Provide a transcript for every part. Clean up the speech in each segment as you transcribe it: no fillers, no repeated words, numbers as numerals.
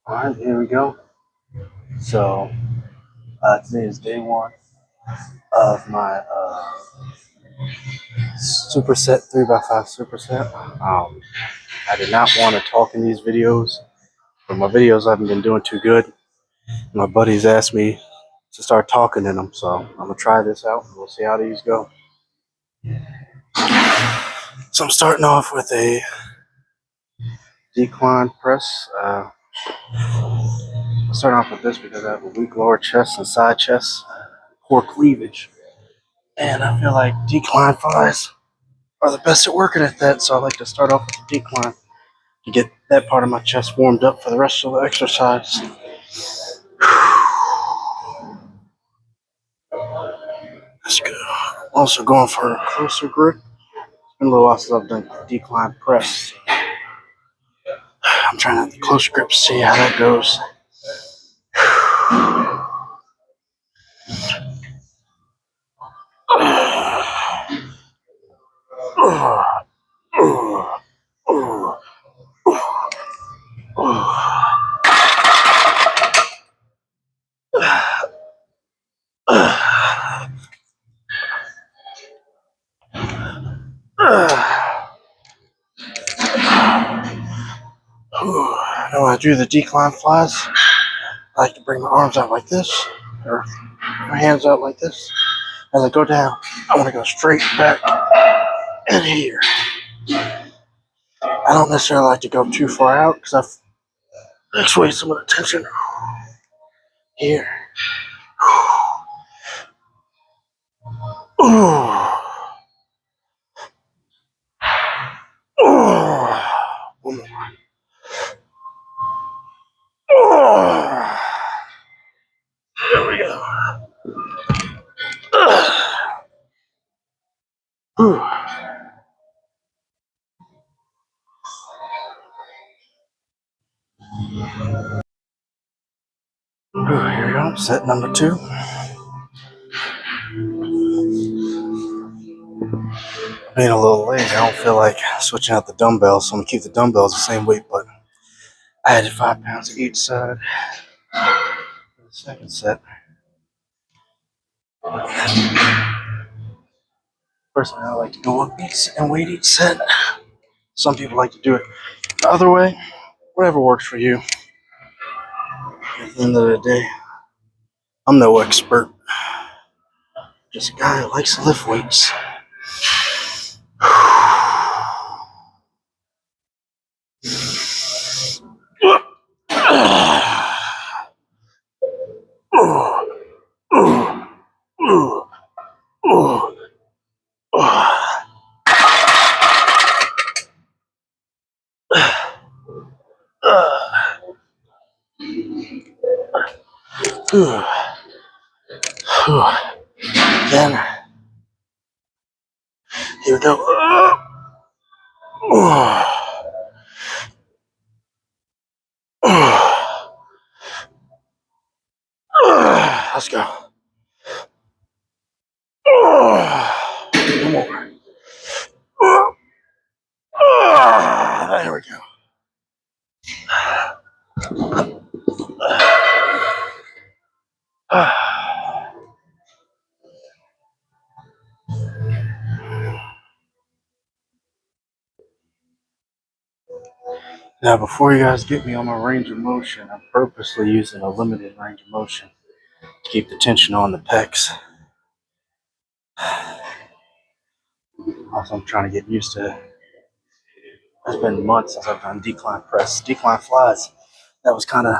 Alright, here we go. So, today is day one of my Superset 3x5 Superset. I did not want to talk in these videos, but my videos haven't been doing too good. My buddies asked me to start talking in them, so I'm going to try this out. We'll see how these go. So I'm starting off with a decline press. I'm starting off with this because I have a weak lower chest and side chest, poor cleavage. And I feel like decline flies are the best at working at that, so I like to start off with the decline to get that part of my chest warmed up for the rest of the exercise. That's good. I'm also going for a closer grip. It's been a little while since I've done decline press. I'm trying to close grip, see how that goes. Now when I do the decline flies, I like to bring my arms out like this, or my hands out like this. As I go down, I want to go straight back and here. I don't necessarily like to go too far out because I've actually some of the tension here. One more. There we go. Here we go. Set number 2. Being a little lazy, I don't feel like switching out the dumbbells, so I'm gonna keep the dumbbells the same weight, but I added 5 pounds to each side for the second set. Personally, I like to go up and weight each set. Some people like to do it the other way. Whatever works for you. At the end of the day, I'm no expert. Just a guy who likes to lift weights. Then, here we go. Let's go. One more. There we go. Now, before you guys get me on my range of motion, I'm purposely using a limited range of motion to keep the tension on the pecs. Also, I'm trying to get used to it. It's been months since I've done decline press. Decline flies, that was kind of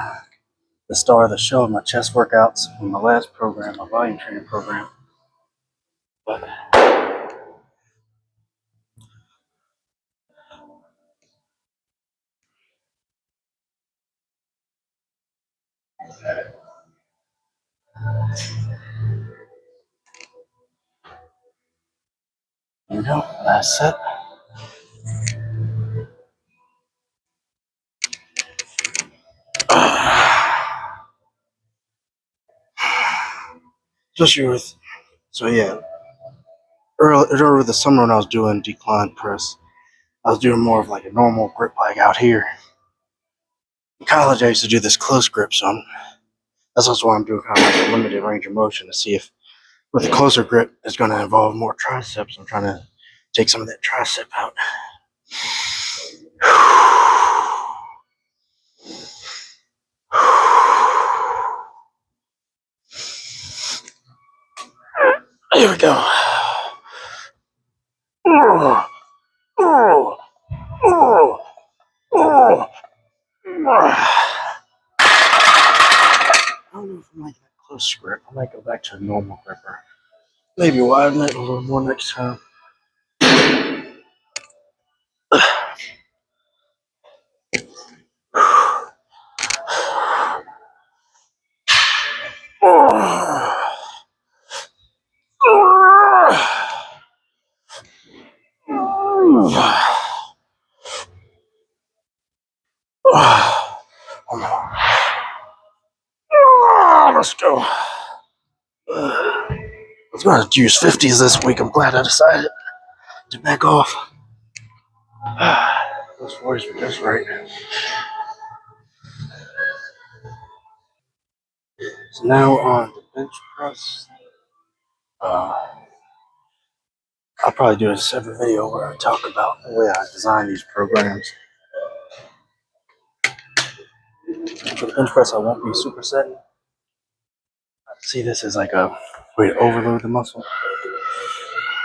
the star of the show of my chest workouts in my last program, my volume training program. But here we go, last set. Especially with, so yeah, earlier the summer when I was doing decline press, I was doing more of like a normal grip like out here. In college, I used to do this close grip, so that's also why I'm doing kind of like a limited range of motion to see if with a closer grip it's going to involve more triceps. I'm trying to take some of that tricep out. Here we go. I don't know if I like that close grip. I might go back to a normal gripper. Maybe widen it a little more next time. Let's go. I was going to use 50s this week. I'm glad I decided to back off. Those 40s were just right. So now on the bench press. I'll probably do a separate video where I talk about the way I design these programs. For the bench press, I won't be supersetting. I see this as like a way to overload the muscle.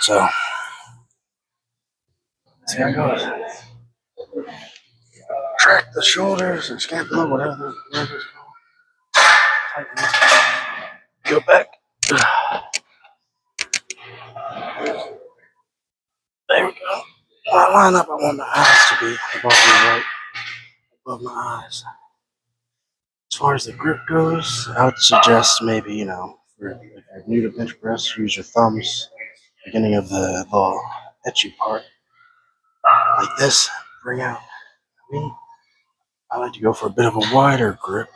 So, see how it goes. Track the shoulders or scapula, whatever it's called. Tighten it. Go back. There we go. When I line up, I want my eyes to be above me, right above my eyes. As far as the grip goes, I would suggest maybe, if you're new to bench press, use your thumbs, beginning of the little etchy part, like this. Bring out. I like to go for a bit of a wider grip,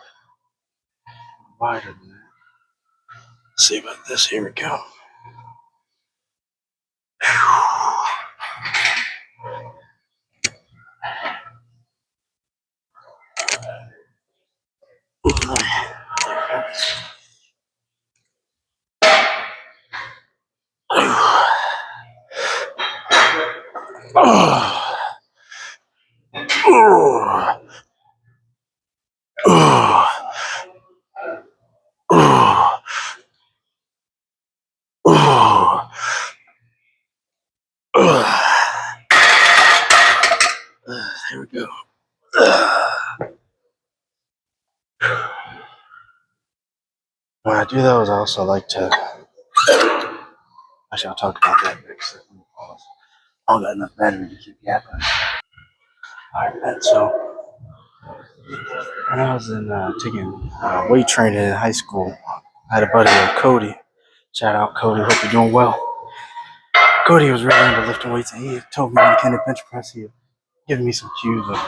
wider than that. Let's see about this. Here we go. There we go. When I do those, I also like to. Actually, I'll talk about that next. I don't got enough battery to keep yapping. Alright, so when I was taking weight training in high school, I had a buddy named Cody. Shout out, Cody. Hope you're doing well. Cody was really into lifting weights, and he told me when he came to bench press, he had given me some cues of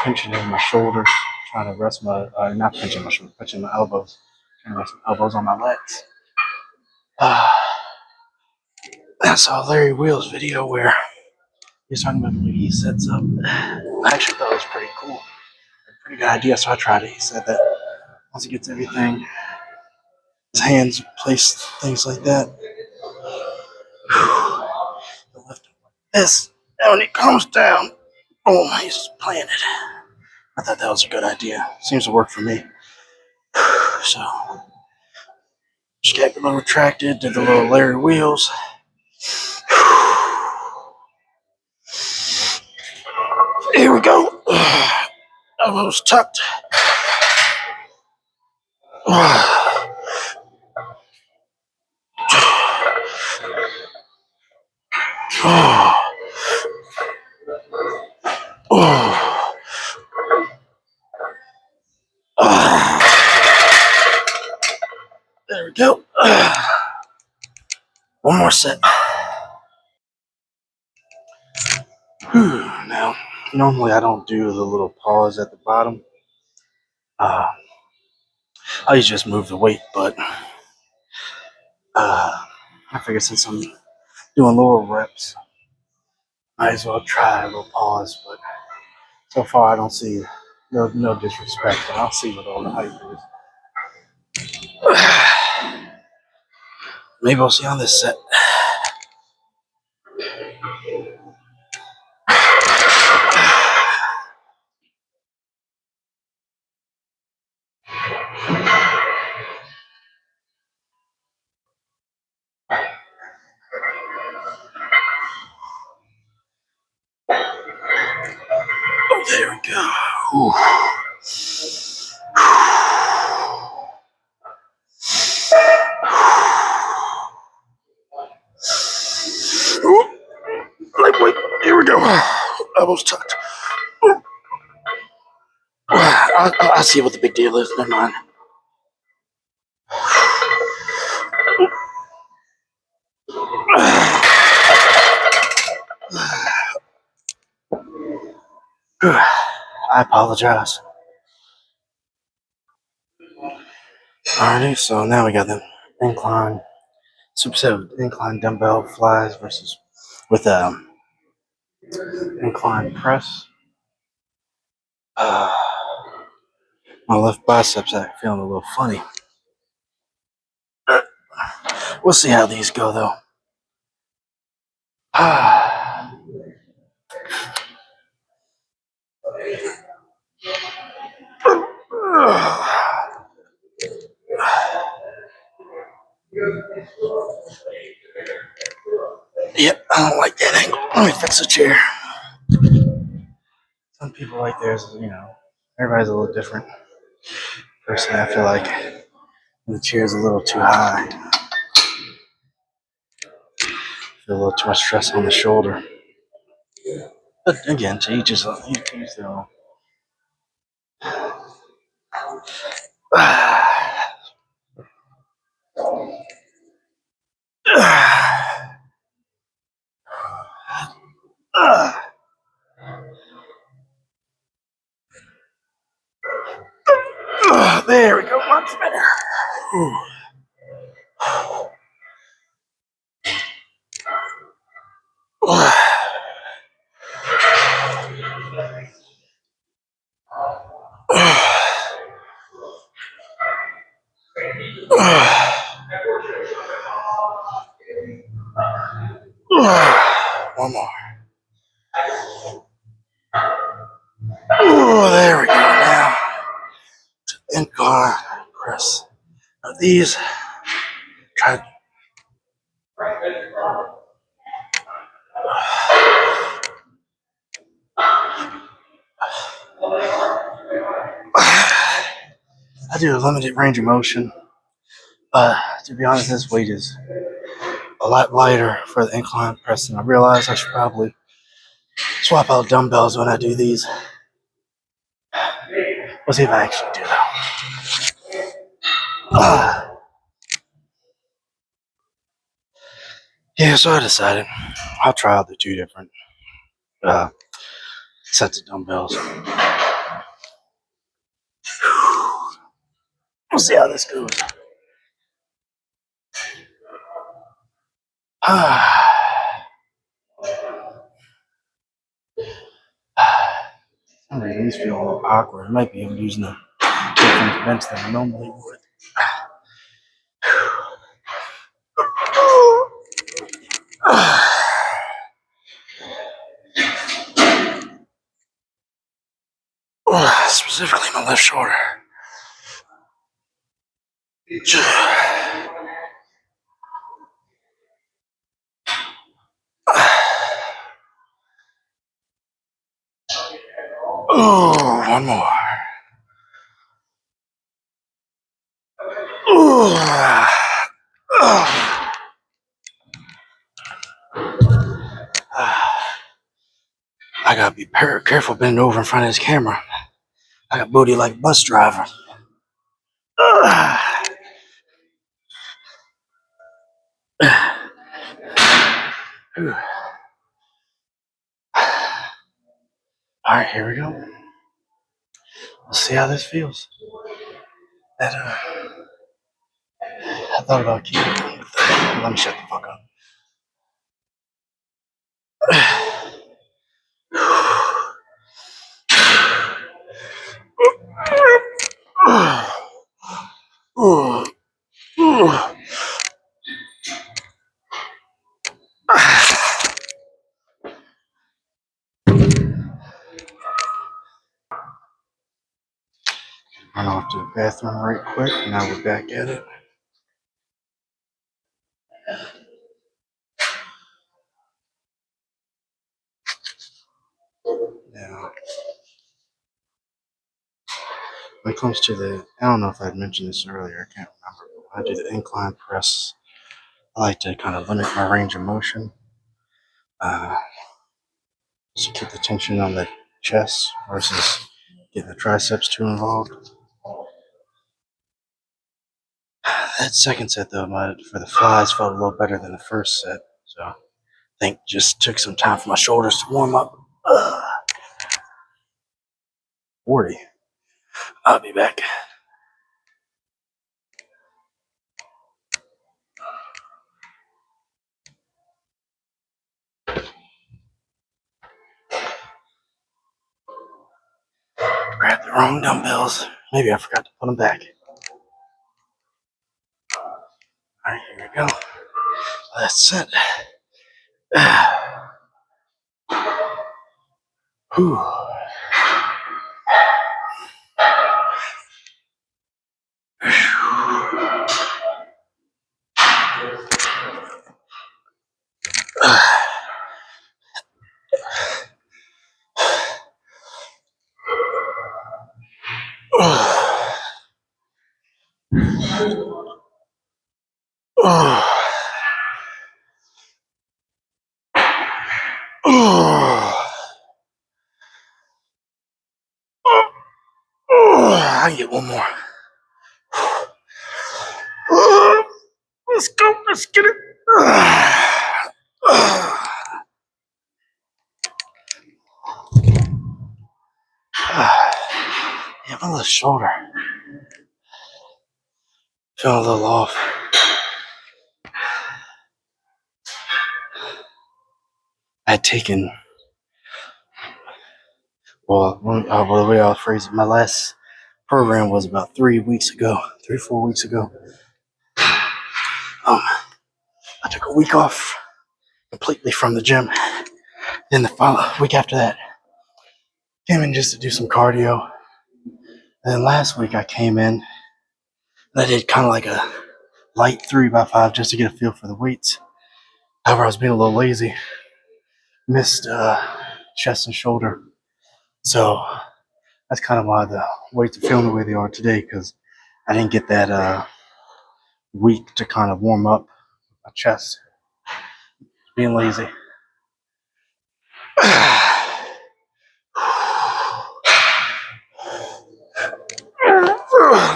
pinching in my shoulders, trying to rest my, not pinching my shoulders, pinching my elbows, trying to rest my elbows on my legs. I saw Larry Wheel's video where he was talking about the way he sets up. I actually thought it was pretty cool. A pretty good idea, so I tried it. He said that once he gets everything, his hands placed, things like that, he'll lift him like this, and when he comes down, boom, he's planted. I thought that was a good idea. Seems to work for me. So, scapula retracted, did the little Larry Wheels. Here we go. Elbows tucked. There we go. One more set. Now, normally I don't do the little pause at the bottom. I usually just move the weight, but I figure since I'm doing lower reps, might as well try a little pause. But so far, I don't see No disrespect, but I'll see what all the hype is. Maybe we'll see on this set. Oh, there we go. Ooh. Lightweight. Here we go. Elbows tucked. I'll see what the big deal is. Never mind. I apologize. Alrighty, so now we got the incline, superset incline dumbbell flies versus with incline press. My left biceps are feeling a little funny. We'll see how these go though. Yep, I don't like that angle. Let me fix the chair. Some people like theirs, everybody's a little different. Personally, I feel like the chair's a little too high. I feel a little too much stress on the shoulder. But again, to each his own. There we go, much better. One more. Oh, there we go. Now, incline press. Now these, try. I do a limited range of motion. To be honest, this weight is a lot lighter for the incline press, and I realize I should probably swap out dumbbells when I do these. We'll see if I actually do that. Yeah, so I decided I'll try out the two different sets of dumbbells. We'll see how this goes. Some reason these feel a little awkward. I might be using a different bench than I normally would. Specifically my left shoulder. Oh, one more. I gotta be careful bending over in front of this camera. I got booty like a bus driver. Alright, here we go. Let's see how this feels. I thought about keeping it. Let me shut the fuck up. Run off to the bathroom right quick. Now we're back at it. Now, when it comes to I don't know if I'd mentioned this earlier. I can't remember. But when I do the incline press, I like to kind of limit my range of motion. So keep the tension on the chest versus getting the triceps too involved. That second set, though, for the flies felt a little better than the first set. So I think just took some time for my shoulders to warm up. 40. I'll be back. Grabbed the wrong dumbbells. Maybe I forgot to put them back. Alright, here we go. That's it. Whew. I can get one more. Let's go. Let's get it. Yeah, my little shoulder. Feeling a little off. I had taken, the way I'll phrase it, my last program was about 3 weeks ago, 4 weeks ago. I took a week off completely from the gym. Then the week after that, came in just to do some cardio. And then last week I came in and I did kind of like a light 3x5 just to get a feel for the weights. However, I was being a little lazy. Missed chest and shoulder. So that's kind of why the weights are feeling the way they are today, because I didn't get that week to kind of warm up my chest. Being lazy.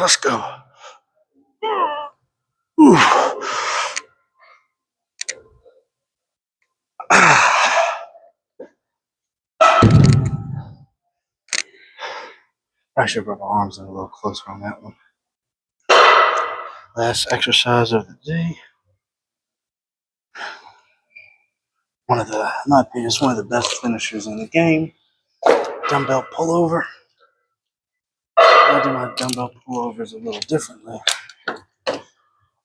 Let's go. I should put my arms in a little closer on that one. Last exercise of the day. In my opinion, it's one of the best finishers in the game. Dumbbell pullover. I do my dumbbell pullovers a little differently.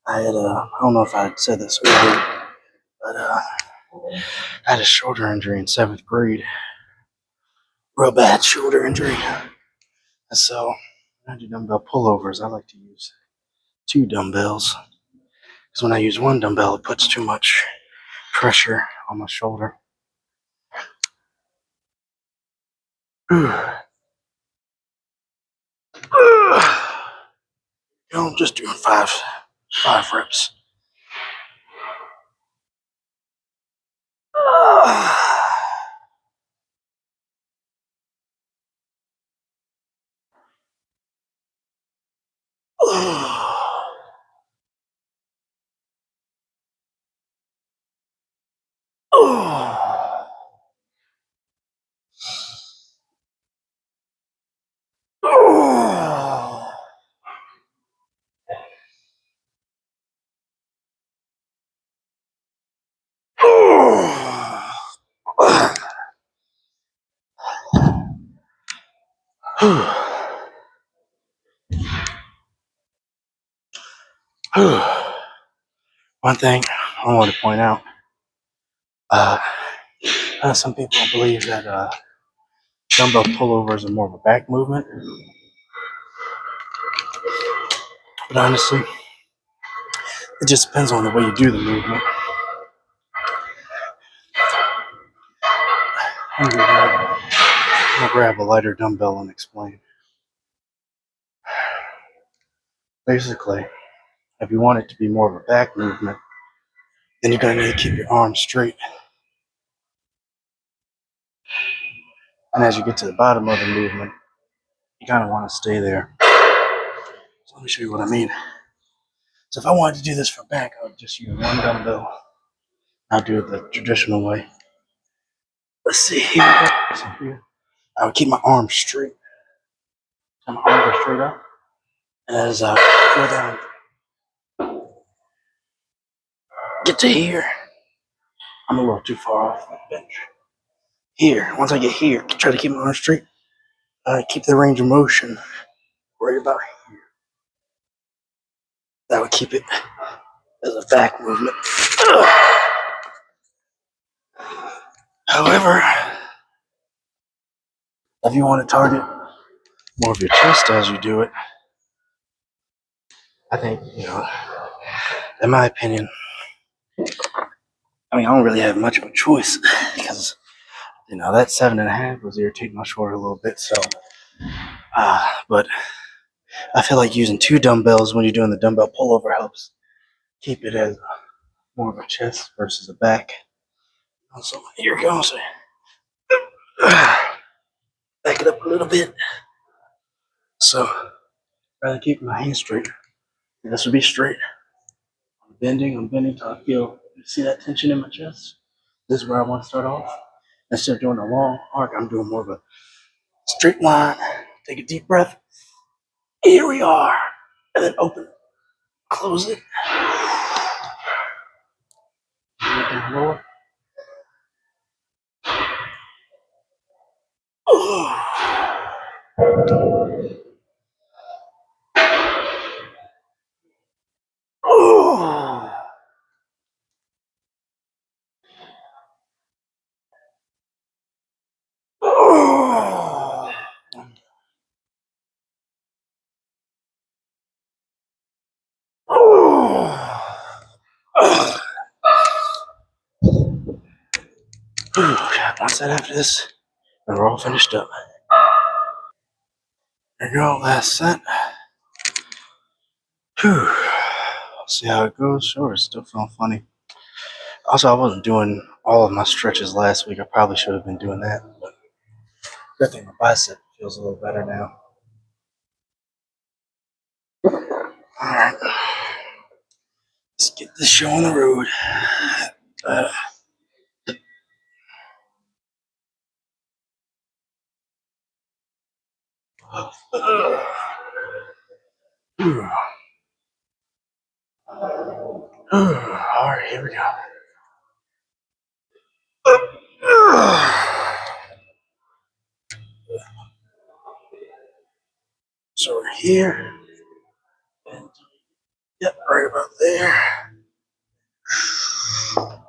I don't know if I had said this earlier, but I had a shoulder injury in 7th grade. Real bad shoulder injury. And so when I do dumbbell pullovers, I like to use 2 dumbbells. Because when I use 1 dumbbell, it puts too much pressure on my shoulder. I'm just doing 5 reps. One thing I want to point out, some people believe that dumbbell pullovers are more of a back movement. But honestly, it just depends on the way you do the movement. I'm gonna grab a lighter dumbbell and explain. Basically, if you want it to be more of a back movement, then you're gonna need to keep your arms straight. And as you get to the bottom of the movement, you kind of want to stay there. So let me show you what I mean. So if I wanted to do this for back, I would just use one dumbbell. I'll do it the traditional way. Let's see here. So here, I would keep my arms straight. So my arms are straight up. As I go down, get to here. I'm a little too far off the bench. Here, once I get here, try to keep my arms straight. Keep the range of motion right about here. That would keep it as a back movement. However, if you want to target more of your chest as you do it, I think, in my opinion, I don't really have much of a choice because, that 7.5 was irritating my shoulder a little bit. So, but I feel like using two dumbbells when you're doing the dumbbell pullover helps keep it as more of a chest versus a back. So here goes. Back it up a little bit. So, rather keep my hands straight. This would be straight. I'm bending till I feel, you see that tension in my chest? This is where I want to start off. Instead of doing a long arc, I'm doing more of a straight line. Take a deep breath. Here we are. And then open, close it. Down lower. Once that after this, and we're all finished up. There you go, last set. Whew. See how it goes. Sure, it's still feeling funny. Also, I wasn't doing all of my stretches last week. I probably should have been doing that, but good thing my bicep feels a little better now. Alright. Let's get this show on the road. Alright, here we go. So we're here. And, yep, right about there. I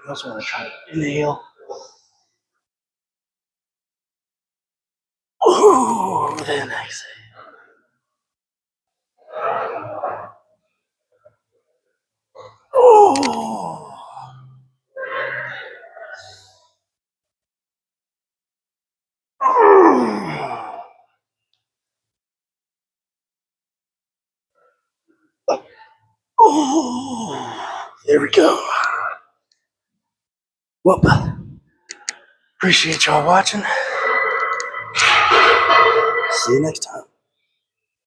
also want to try to inhale. Then exhale. There we go. Well, appreciate y'all watching. See you next time.